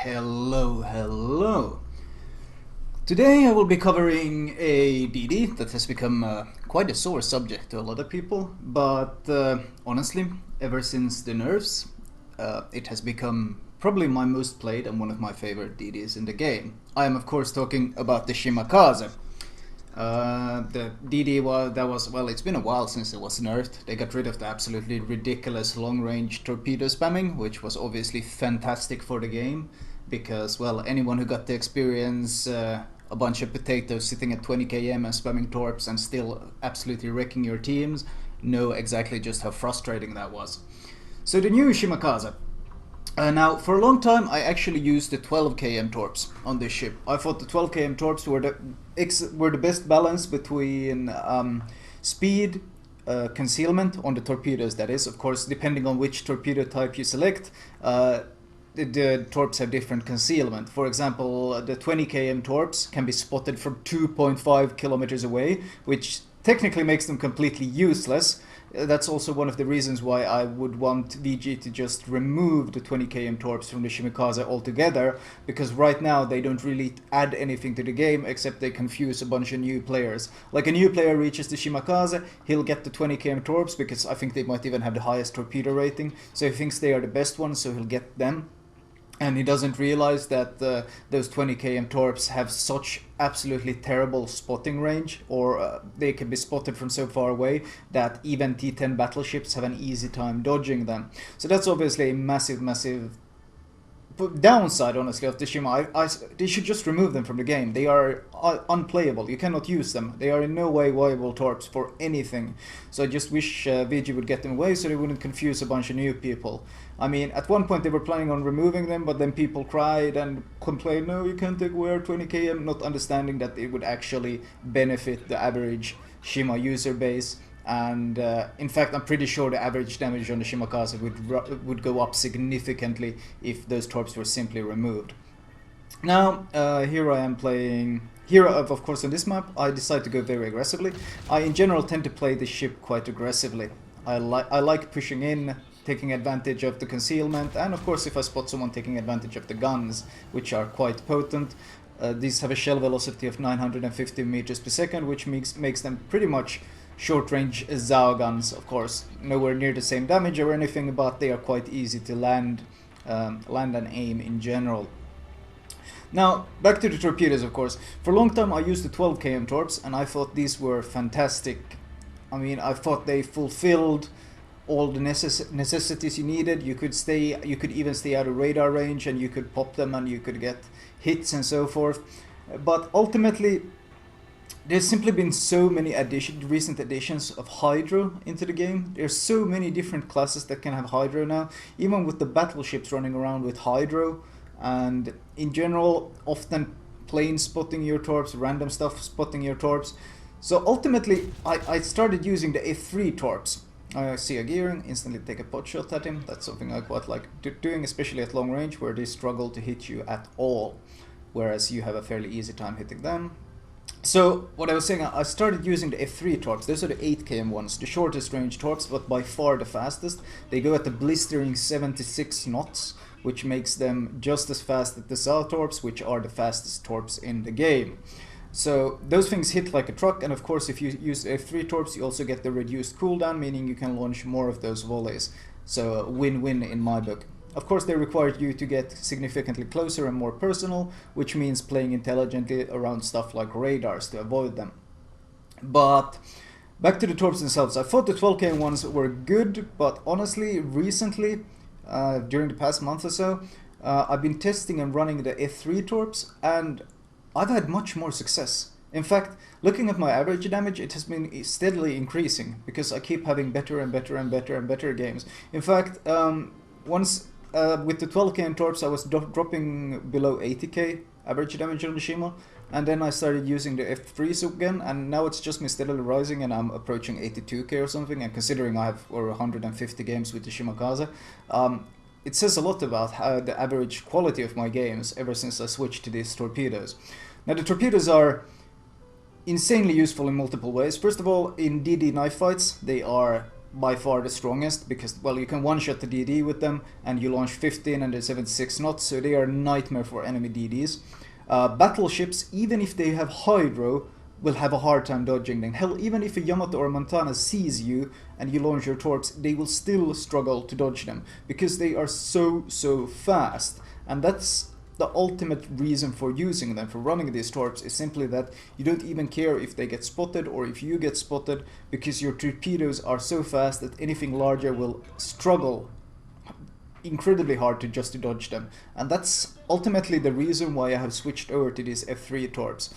Hello. Today I will be covering a DD that has become quite a sore subject to a lot of people, but honestly, ever since the nerfs, it has become probably my most played and one of my favorite DDs in the game. I am of course talking about the Shimakaze. The DD well, it's been a while since it was nerfed. They got rid of the absolutely ridiculous long-range torpedo spamming, which was obviously fantastic for the game, because, well, anyone who got to experience a bunch of potatoes sitting at 20 km and spamming torps and still absolutely wrecking your teams know exactly just how frustrating that was. So the new Shimakaze. Now, for a long time, I actually used the 12 km torps on this ship. I thought the 12 km torps were the best balance between speed, concealment on the torpedoes. That is, of course, depending on which torpedo type you select, the torps have different concealment. For example, the 20 km torps can be spotted from 2.5 kilometers away, which technically makes them completely useless. That's also one of the reasons why I would want VG to just remove the 20 km torps from the Shimakaze altogether, because right now they don't really add anything to the game except they confuse a bunch of new players. Like, a new player reaches the Shimakaze, he'll get the 20 km torps because I think they might even have the highest torpedo rating, so he thinks they are the best ones, so he'll get them. And he doesn't realize that those 20 km torps have such absolutely terrible spotting range, or they can be spotted from so far away that even T10 battleships have an easy time dodging them. So that's obviously a massive downside, honestly, of the Shima. They should just remove them from the game. They are unplayable. You cannot use them. They are in no way viable torps for anything. So I just wish VG would get them away so they wouldn't confuse a bunch of new people. I mean, at one point they were planning on removing them, but then people cried and complained, no, you can't take away our 20 km, not understanding that it would actually benefit the average Shima user base. And in fact, I'm pretty sure the average damage on the Shimakaze would go up significantly if those torps were simply removed. Now, here I am playing. Here, of course, on this map, I decide to go very aggressively. I, in general, tend to play the ship quite aggressively. I like pushing in, taking advantage of the concealment, and of course, if I spot someone taking advantage of the guns, which are quite potent. These have a shell velocity of 950 meters per second, which makes them pretty much short-range Zao guns. Of course, nowhere near the same damage or anything, but they are quite easy to land and aim in general. Now, back to the torpedoes, of course. For a long time I used the 12 km torps, and I thought these were fantastic. I mean, I thought they fulfilled all the necessities you needed. You could even stay out of radar range, and you could pop them and you could get hits and so forth. But ultimately, there's simply been so many recent additions of Hydro into the game. There's so many different classes that can have Hydro now, even with the battleships running around with Hydro, and in general, often plane spotting your torps, random stuff spotting your torps. So ultimately, I started using the F3 torps. I see a gearing, instantly take a pot shot at him. That's something I quite like doing, especially at long range, where they struggle to hit you at all, whereas you have a fairly easy time hitting them. So, what I was saying, I started using the F3 torps. Those are the 8 km ones, the shortest range torps, but by far the fastest. They go at the blistering 76 knots, which makes them just as fast as the Zao torps, which are the fastest torps in the game. So, those things hit like a truck, and of course, if you use F3 torps, you also get the reduced cooldown, meaning you can launch more of those volleys. So, win-win in my book. Of course, they require you to get significantly closer and more personal, which means playing intelligently around stuff like radars to avoid them. But back to the torps themselves. I thought the 12 km ones were good, but honestly, recently, during the past month or so, I've been testing and running the F3 torps, and I've had much more success. In fact, looking at my average damage, it has been steadily increasing, because I keep having better and better games. In fact, once with the 12 km torps, I was dropping below 80k average damage on the Shima, and then I started using the F3s again, and now it's just been steadily rising, and I'm approaching 82k or something. And considering I have over 150 games with the Shimakaze, it says a lot about how the average quality of my games ever since I switched to these torpedoes. Now, the torpedoes are insanely useful in multiple ways. First of all, in DD knife fights, they are by far the strongest, because, well, you can one-shot the DD with them, and you launch 15 and they're 76 knots, so they are a nightmare for enemy DDs. Battleships, even if they have Hydro, will have a hard time dodging them. Hell, even if a Yamato or Montana sees you and you launch your torps, they will still struggle to dodge them, because they are so fast. And that's the ultimate reason for using them, for running these torps, is simply that you don't even care if they get spotted or if you get spotted, because your torpedoes are so fast that anything larger will struggle incredibly hard to dodge them. And that's ultimately the reason why I have switched over to these F3 torps.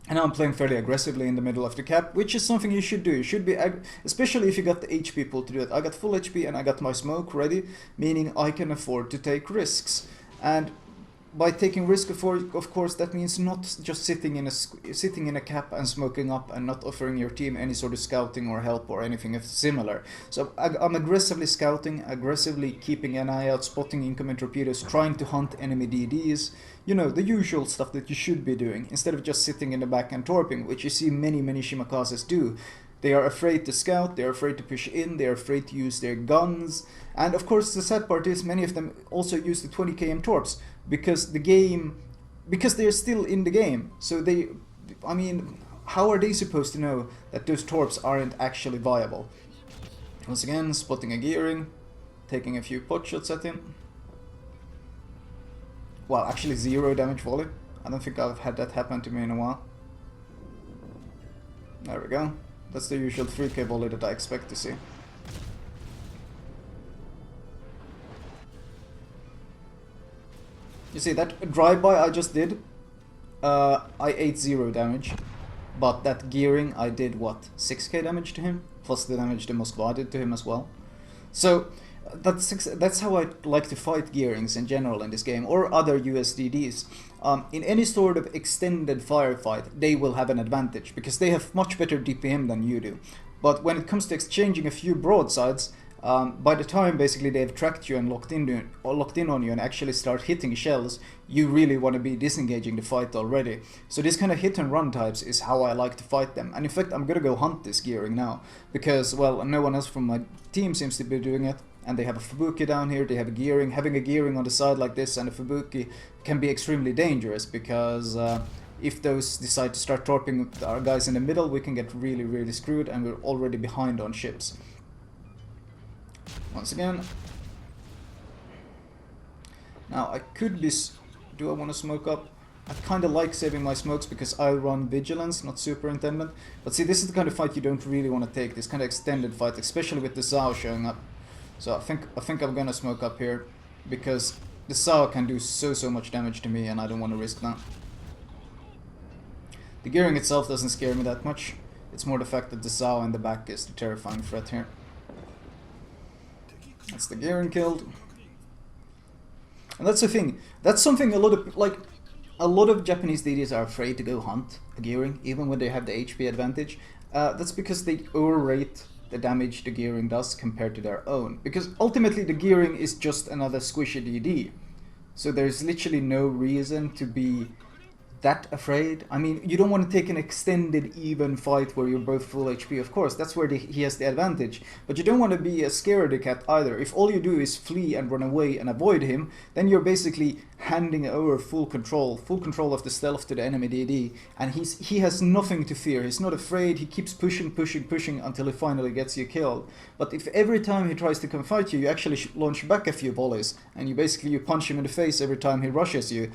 And now I'm playing fairly aggressively in the middle of the cap, which is something you should do. You should be, especially if you got the HP pool to do it. I got full HP and I got my smoke ready, meaning I can afford to take risks. And by taking risk, of course, that means not just sitting in a cap and smoking up and not offering your team any sort of scouting or help or anything similar. So I'm aggressively scouting, aggressively keeping an eye out, spotting incoming torpedoes, trying to hunt enemy DDs. You know, the usual stuff that you should be doing, instead of just sitting in the back and torping, which you see many Shimakazes do. They are afraid to scout, they are afraid to push in, they are afraid to use their guns. And of course the sad part is many of them also use the 20 km torps, because they're still in the game. So I mean, how are they supposed to know that those torps aren't actually viable? Once again, spotting a gearing, taking a few pot shots at him. Well, actually 0 damage volley. I don't think I've had that happen to me in a while. There we go. That's the usual 3k volley that I expect to see. You see, that drive-by I just did, I ate 0 damage. But that gearing, I did, what, 6k damage to him? Plus the damage the Moskva did to him as well. So, that's how I like to fight gearings in general in this game, or other USDDs. In any sort of extended firefight, they will have an advantage, because they have much better DPM than you do. But when it comes to exchanging a few broadsides, by the time basically they've tracked you and locked in on you and actually start hitting shells, you really want to be disengaging the fight already. So this kind of hit and run types is how I like to fight them. And in fact, I'm gonna go hunt this gearing now, because, well, no one else from my team seems to be doing it. And they have a Fubuki down here, they have a gearing. Having a gearing on the side like this and a Fubuki can be extremely dangerous, because if those decide to start torping our guys in the middle, we can get really screwed, and we're already behind on ships. Once again. Now I could be... do I want to smoke up? I kind of like saving my smokes because I run Vigilance, not Superintendent. But see, this is the kind of fight you don't really want to take, this kind of extended fight, especially with the Zao showing up. So I think I'm gonna smoke up here, because the Zao can do so much damage to me, and I don't want to risk that. The gearing itself doesn't scare me that much. It's more the fact that the Zao in the back is the terrifying threat here. That's the gearing killed. And that's the thing. That's something a lot of Japanese DDs are afraid to go hunt a gearing, even when they have the HP advantage. That's because they overrate the damage the gearing does compared to their own. Because ultimately the gearing is just another squishy DD. So there's literally no reason to be that afraid. I mean, you don't want to take an extended even fight where you're both full HP, of course, that's where he has the advantage. But you don't want to be a scaredy cat either. If all you do is flee and run away and avoid him, then you're basically handing over full control of the stealth to the enemy DD, and he has nothing to fear. He's not afraid, he keeps pushing until he finally gets you killed. But if every time he tries to come fight you, you actually launch back a few volleys, and you punch him in the face every time he rushes you,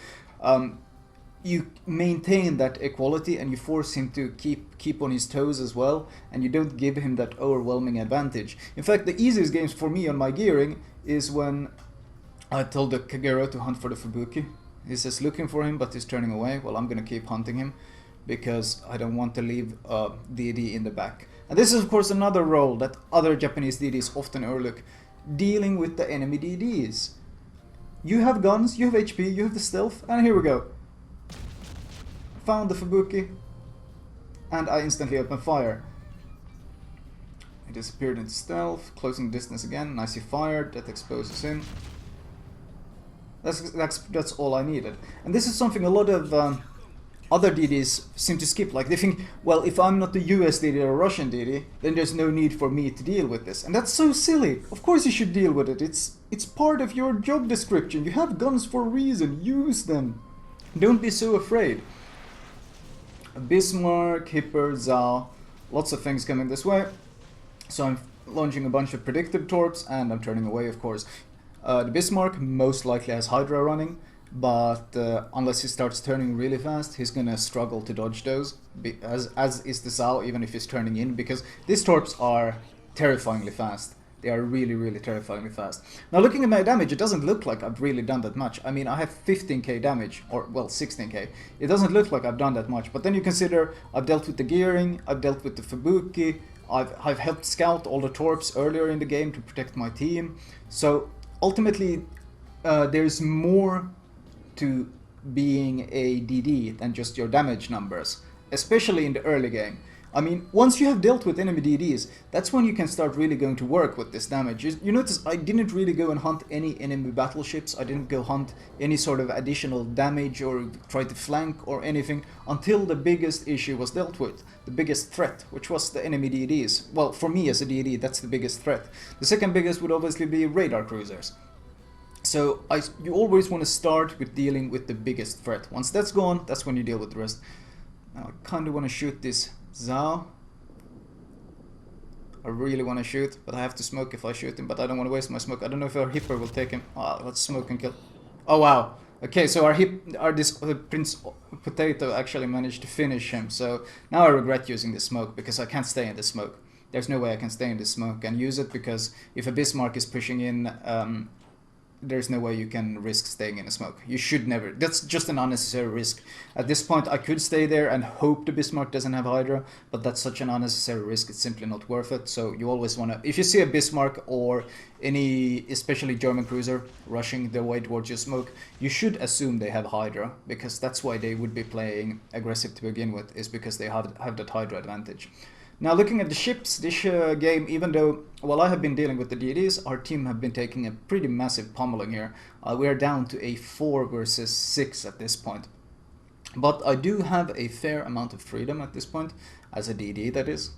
you maintain that equality, and you force him to keep on his toes as well, and you don't give him that overwhelming advantage. In fact, the easiest games for me on my gearing is when I told the Kagero to hunt for the Fubuki. He says looking for him, but he's turning away. Well, I'm gonna keep hunting him, because I don't want to leave DD in the back. And this is of course another role that other Japanese DDs often overlook, dealing with the enemy DDs. You have guns, you have HP, you have the stealth, and here we go. Found the Fubuki, and I instantly open fire. He disappeared into stealth, closing distance again, nicely fired, that exposes him. That's all I needed. And this is something a lot of other DDs seem to skip. Like they think, well, if I'm not the US DD or Russian DD, then there's no need for me to deal with this. And that's so silly. Of course you should deal with it. It's part of your job description. You have guns for a reason. Use them. Don't be so afraid. Bismarck, Hipper, Zao. Lots of things coming this way. So I'm launching a bunch of predictive torps, and I'm turning away, of course. The Bismarck most likely has Hydra running, but unless he starts turning really fast, he's gonna struggle to dodge those, as is the Zao, even if he's turning in, because these torps are terrifyingly fast. They are really, really terrifyingly fast. Now looking at my damage, it doesn't look like I've really done that much. I mean, I have 15k damage, or well, 16k. It doesn't look like I've done that much, but then you consider I've dealt with the gearing, I've dealt with the Fubuki, I've helped scout all the torps earlier in the game to protect my team. So ultimately, there's more to being a DD than just your damage numbers, especially in the early game. I mean, once you have dealt with enemy DDs, that's when you can start really going to work with this damage. You notice I didn't really go and hunt any enemy battleships, I didn't go hunt any sort of additional damage or try to flank or anything until the biggest issue was dealt with, the biggest threat, which was the enemy DDs. Well, for me as a DD, that's the biggest threat. The second biggest would obviously be radar cruisers. So you always want to start with dealing with the biggest threat. Once that's gone, that's when you deal with the rest. Now I kind of want to shoot this Zao. I really want to shoot, but I have to smoke if I shoot him, but I don't want to waste my smoke. I don't know if our Hipper will take him. Oh, let's smoke and kill. Oh wow. Okay, so this Prince Potato actually managed to finish him, so now I regret using the smoke, because I can't stay in the smoke. There's no way I can stay in the smoke and use it, because if a Bismarck is pushing in, there's no way you can risk staying in a smoke. You should never. That's just an unnecessary risk. At this point, I could stay there and hope the Bismarck doesn't have Hydra, but that's such an unnecessary risk, it's simply not worth it. So you always want to, if you see a Bismarck or any, especially German cruiser, rushing their way towards your smoke, you should assume they have Hydra, because that's why they would be playing aggressive to begin with, is because they have that Hydra advantage. Now looking at the ships, this game, even though, while I have been dealing with the DDs, our team have been taking a pretty massive pummeling here. We are down to a 4 versus 6 at this point. But I do have a fair amount of freedom at this point, as a DD that is.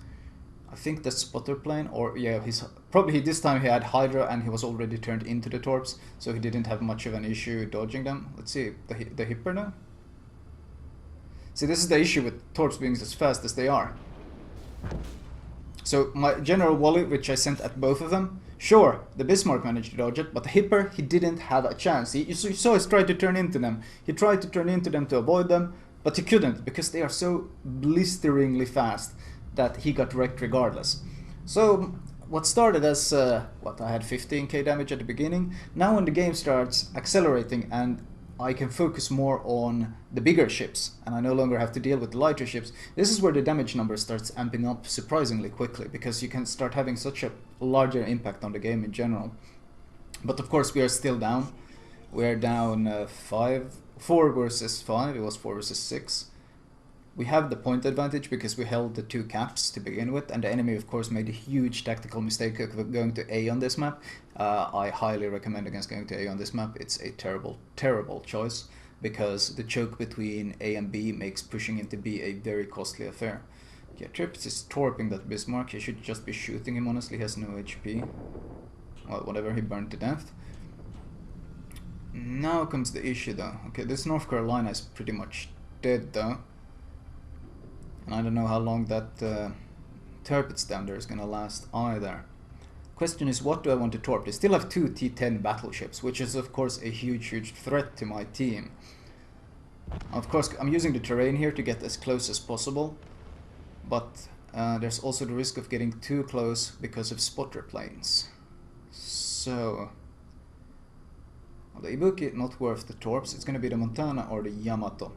I think the spotter plane, or yeah, this time he had Hydra and he was already turned into the torps, so he didn't have much of an issue dodging them. Let's see, the Hipper now? See, this is the issue with torps being as fast as they are. So my general volley, which I sent at both of them, sure, the Bismarck managed to dodge it, but the Hipper, he didn't have a chance. You saw us try to turn into them. He tried to turn into them to avoid them, but he couldn't, because they are so blisteringly fast that he got wrecked regardless. So what started as, I had 15k damage at the beginning, now when the game starts accelerating and I can focus more on the bigger ships, and I no longer have to deal with the lighter ships. This is where the damage number starts amping up surprisingly quickly, because you can start having such a larger impact on the game in general. But of course we are still down. We are down 4 versus 5, it was 4 versus 6. We have the point advantage because we held the 2 caps to begin with, and the enemy of course made a huge tactical mistake of going to A on this map. I highly recommend against going to A on this map. It's a terrible, terrible choice, because the choke between A and B makes pushing into B a very costly affair. Yeah, Trips is torping that Bismarck. He should just be shooting him, honestly. He has no HP. Well, whatever, he burned to death. Now comes the issue though. Okay, this North Carolina is pretty much dead though. And I don't know how long that Torpedo down there is gonna last either. Question is, what do I want to torp? They still have 2 T-10 battleships, which is of course a huge, huge threat to my team. Of course, I'm using the terrain here to get as close as possible, but there's also the risk of getting too close because of spotter planes. So, well, the Ibuki, not worth the torps. It's gonna be the Montana or the Yamato.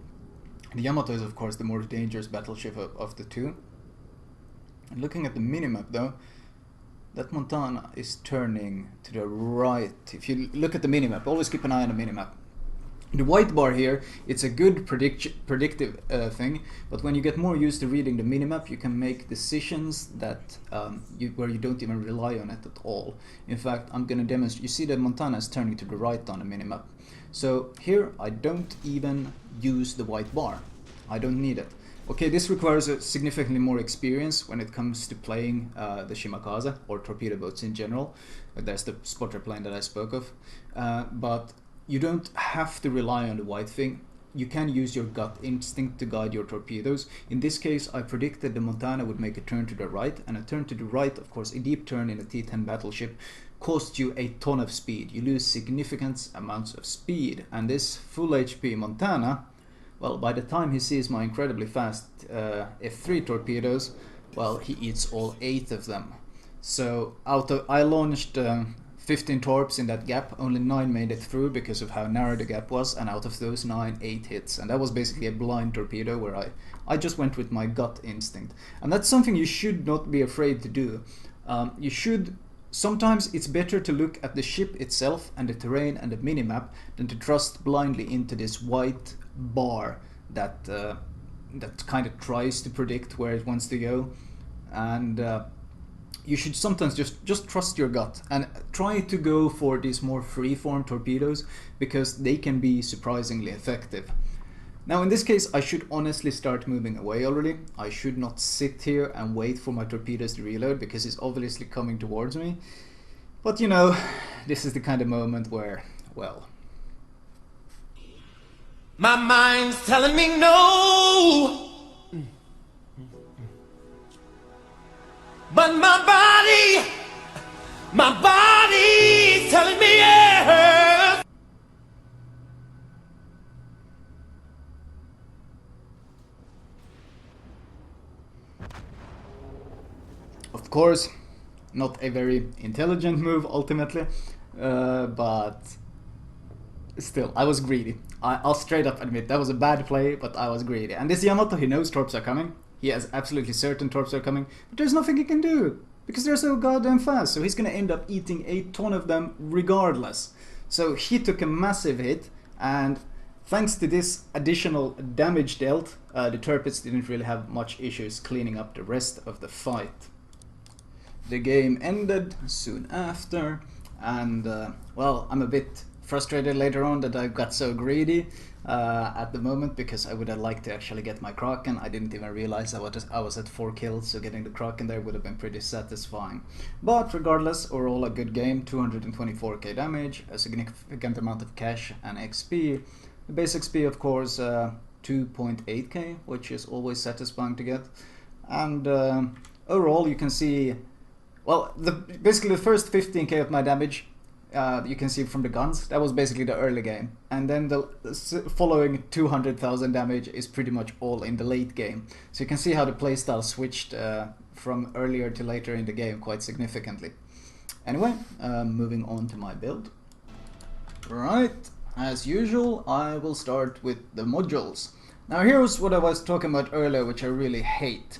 The Yamato is of course the more dangerous battleship of the 2. And looking at the minimap though, that Montana is turning to the right. If you look at the minimap, always keep an eye on the minimap. The white bar here, it's a good predictive thing, but when you get more used to reading the minimap, you can make decisions that where you don't even rely on it at all. In fact, I'm going to demonstrate. You see that Montana is turning to the right on the minimap. So here I don't even use the white bar. I don't need it. Okay, this requires a significantly more experience when it comes to playing the Shimakaze, or torpedo boats in general. There's the spotter plane that I spoke of. But you don't have to rely on the white thing. You can use your gut instinct to guide your torpedoes. In this case, I predicted the Montana would make a turn to the right, and a turn to the right, of course, a deep turn in a T-10 battleship, costs you a ton of speed. You lose significant amounts of speed, and this full HP Montana, well, by the time he sees my incredibly fast F3 torpedoes, well, he eats all 8 of them. So I launched 15 torps in that gap, only 9 made it through because of how narrow the gap was, and out of those 9, 8 hits. And that was basically a blind torpedo where I just went with my gut instinct. And that's something you should not be afraid to do. Sometimes it's better to look at the ship itself and the terrain and the minimap than to trust blindly into this white bar that kind of tries to predict where it wants to go. And you should sometimes just trust your gut and try to go for these more free-form torpedoes, because they can be surprisingly effective. Now in this case, I should honestly start moving away already. I should not sit here and wait for my torpedoes to reload, because it's obviously coming towards me. But you know, this is the kind of moment where, well, my mind's telling me no, but my body's telling me yes. of course, not a very intelligent move ultimately, but still, I was greedy. I'll straight up admit that was a bad play, but I was greedy. And this Yamato, he knows torps are coming. He has absolutely certain torps are coming, but there's nothing he can do because they're so goddamn fast. So he's gonna end up eating a ton of them regardless. So he took a massive hit, and thanks to this additional damage dealt, the torpedoes didn't really have much issues cleaning up the rest of the fight. The game ended soon after, and well, I'm a bit frustrated later on that I got so greedy at the moment, because I would have liked to actually get my Kraken. I didn't even realize I was at 4 kills, so getting the Kraken there would have been pretty satisfying. But regardless, overall a good game, 224k damage, a significant amount of cash and XP. The base XP of course 2.8k, which is always satisfying to get. And overall you can see, well, basically the first 15k of my damage, you can see from the guns, that was basically the early game, and then the following 200,000 damage is pretty much all in the late game. So you can see how the playstyle switched from earlier to later in the game quite significantly. Anyway, moving on to my build. Right, as usual, I will start with the modules. Now here's what I was talking about earlier, which I really hate.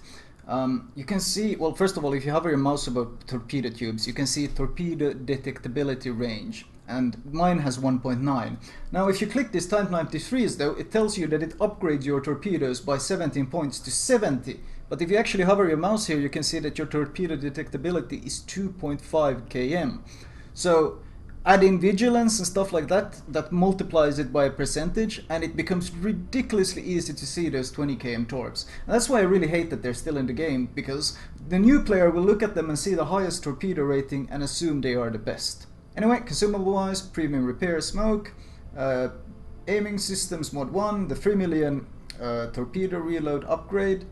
You can see, well, first of all, if you hover your mouse above torpedo tubes, you can see torpedo detectability range, and mine has 1.9. Now if you click this Type 93s though, it tells you that it upgrades your torpedoes by 17 points to 70. But if you actually hover your mouse here, you can see that your torpedo detectability is 2.5 km. So adding vigilance and stuff like that, that multiplies it by a percentage, and it becomes ridiculously easy to see those 20 km torps. And that's why I really hate that they're still in the game, because the new player will look at them and see the highest torpedo rating and assume they are the best. Anyway, consumable wise, premium repair smoke, aiming systems mod 1, the 3 million torpedo reload upgrade,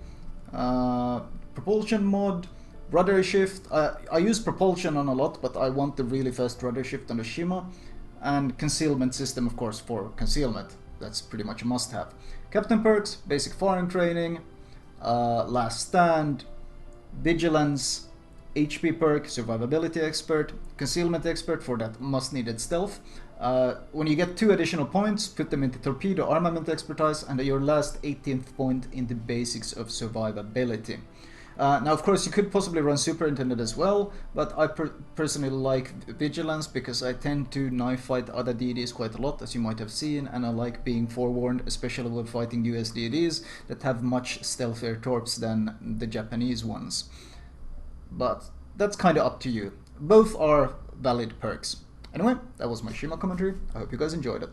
propulsion mod, rudder shift. I use propulsion on a lot, but I want the really fast rudder shift on the Shima, and concealment system of course for concealment. That's pretty much a must-have. Captain perks, basic firing training, last stand, vigilance, HP perk, survivability expert, concealment expert for that must-needed stealth. When you get 2 additional points, put them into torpedo armament expertise, and your last 18th point in the basics of survivability. Now of course you could possibly run Superintendent as well, but I personally like Vigilance because I tend to knife fight other DDs quite a lot, as you might have seen, and I like being forewarned, especially when fighting US DDs that have much stealthier torps than the Japanese ones. But that's kinda up to you. Both are valid perks. Anyway, that was my Shima commentary. I hope you guys enjoyed it.